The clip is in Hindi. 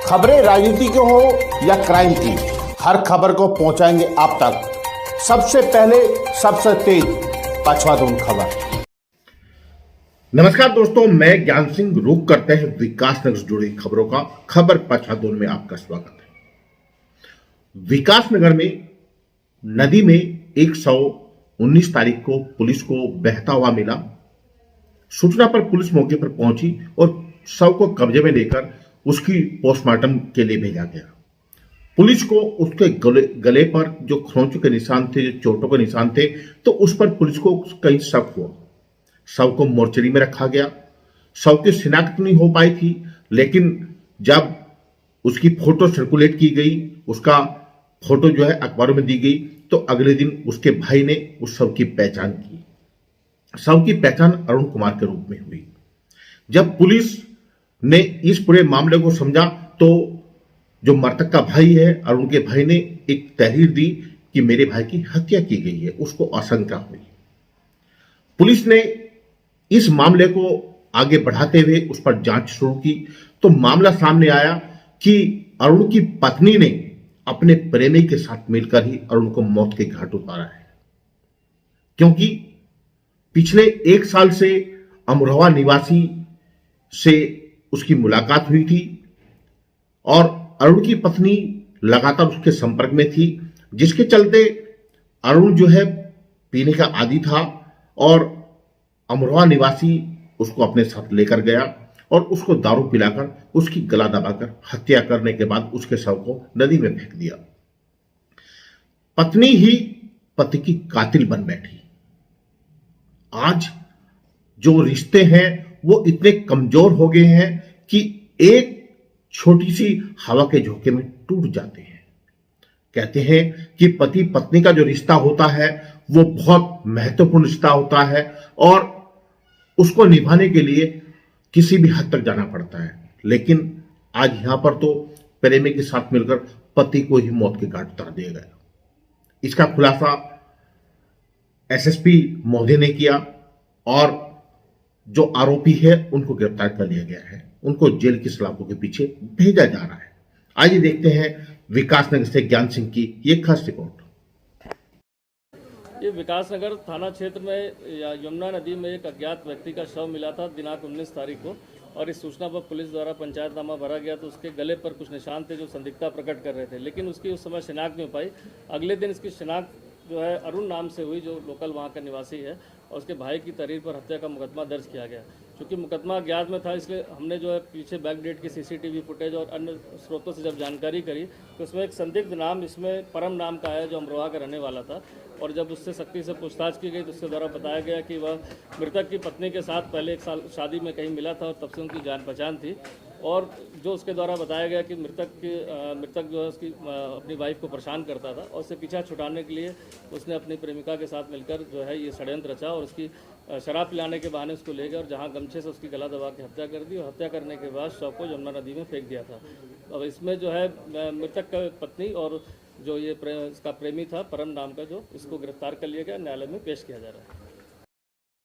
खबरें राजनीति की हो या क्राइम की, हर खबर को पहुंचाएंगे आप तक सबसे पहले, सबसे तेज पछवादून खबर। नमस्कार दोस्तों, मैं ज्ञान सिंह रुक करते हैं विकासनगर से जुड़ी खबरों का खबर पछवादून में आपका स्वागत है। विकासनगर में नदी में 119 तारीख को पुलिस को बहता हुआ मिला। सूचना पर पुलिस मौके पर पहुंची और शव को कब्जे में लेकर उसकी पोस्टमार्टम के लिए भेजा गया। पुलिस को उसके गले पर जो खरोंचों के निशान थे, जो चोटों के निशान थे, तो उस पर पुलिस को कहीं शक हुआ। शव को मोर्चरी में रखा गया। शव की शिनाख्त नहीं हो पाई थी, लेकिन जब उसकी फोटो सर्कुलेट की गई, उसका फोटो जो है अखबारों में दी गई, तो अगले दिन उसके भाई ने उस शव की पहचान की। शव की पहचान अरुण कुमार के रूप में हुई। जब पुलिस ने इस पूरे मामले को समझा तो जो मृतक का भाई है, अरुण के भाई ने एक तहरीर दी कि मेरे भाई की हत्या की गई है। उसको आशंका हुई। पुलिस ने इस मामले को आगे बढ़ाते हुए उस पर जांच शुरू की तो मामला सामने आया कि अरुण की पत्नी ने अपने प्रेमी के साथ मिलकर ही अरुण को मौत के घाट उतारा है, क्योंकि पिछले 1 साल से अमरोहा निवासी से उसकी मुलाकात हुई थी और अरुण की पत्नी लगातार उसके संपर्क में थी, जिसके चलते अरुण जो है पीने का आदी था और अमरोहा निवासी उसको अपने साथ लेकर गया और उसको दारू पिलाकर उसकी गला दबाकर हत्या करने के बाद उसके शव को नदी में फेंक दिया। पत्नी ही पति की कातिल बन बैठी। आज जो रिश्ते हैं वो इतने कमजोर हो गए हैं कि एक छोटी सी हवा के झोंके में टूट जाते हैं। कहते हैं कि पति पत्नी का जो रिश्ता होता है वो बहुत महत्वपूर्ण रिश्ता होता है और उसको निभाने के लिए किसी भी हद तक जाना पड़ता है, लेकिन आज यहां पर तो प्रेमी के साथ मिलकर पति को ही मौत के घाट उतार दिया गया। इसका खुलासा एसएसपी महोदय ने किया और जो आरोपी है उनको गिरफ्तार कर लिया गया है। उनको जेल की सलाखों के पीछे भेजा जा रहा है। आइए देखते हैं विकासनगर से ज्ञान सिंह की ये खास रिपोर्ट। ये विकासनगर थाना क्षेत्र में यमुना नदी में एक अज्ञात व्यक्ति का शव मिला था दिनांक 19 तारीख को और इस सूचना पर पुलिस द्वारा पंचायतनामा भरा गया तो उसके गले पर कुछ निशान थे जो संदिग्धता प्रकट कर रहे थे, लेकिन उसकी उस समय शिनाख्त नहीं हो पाई। अगले दिन इसकी शिनाख्त जो है अरुण नाम से हुई, जो लोकल वहाँ का निवासी है, और उसके भाई की तहरीर पर हत्या का मुकदमा दर्ज किया गया। चूँकि मुकदमा अज्ञात में था, इसलिए हमने जो है पीछे बैकडेट की सीसीटीवी फुटेज और अन्य स्रोतों से जब जानकारी करी तो उसमें एक संदिग्ध नाम इसमें परम नाम का है जो अमरोहा का रहने वाला था। और जब उससे सख्ती से पूछताछ की गई तो उसके द्वारा बताया गया कि वह मृतक की पत्नी के साथ पहले 1 साल शादी में कहीं मिला था और तब से उनकी जान पहचान थी। और जो उसके द्वारा बताया गया कि मृतक जो है उसकी अपनी वाइफ को परेशान करता था और उससे पीछा छुड़ाने के लिए उसने अपनी प्रेमिका के साथ मिलकर जो है ये षड्यंत्र रचा और उसकी शराब पिलाने के बहाने उसको ले गया और जहां गमछे से उसकी गला दबा के हत्या कर दी और हत्या करने के बाद शव को यमुना नदी में फेंक दिया था। और इसमें जो है मृतक का पत्नी और जो ये इसका प्रेमी था परम नाम का, जो इसको गिरफ्तार कर लिया गया, न्यायालय में पेश किया जा रहा है।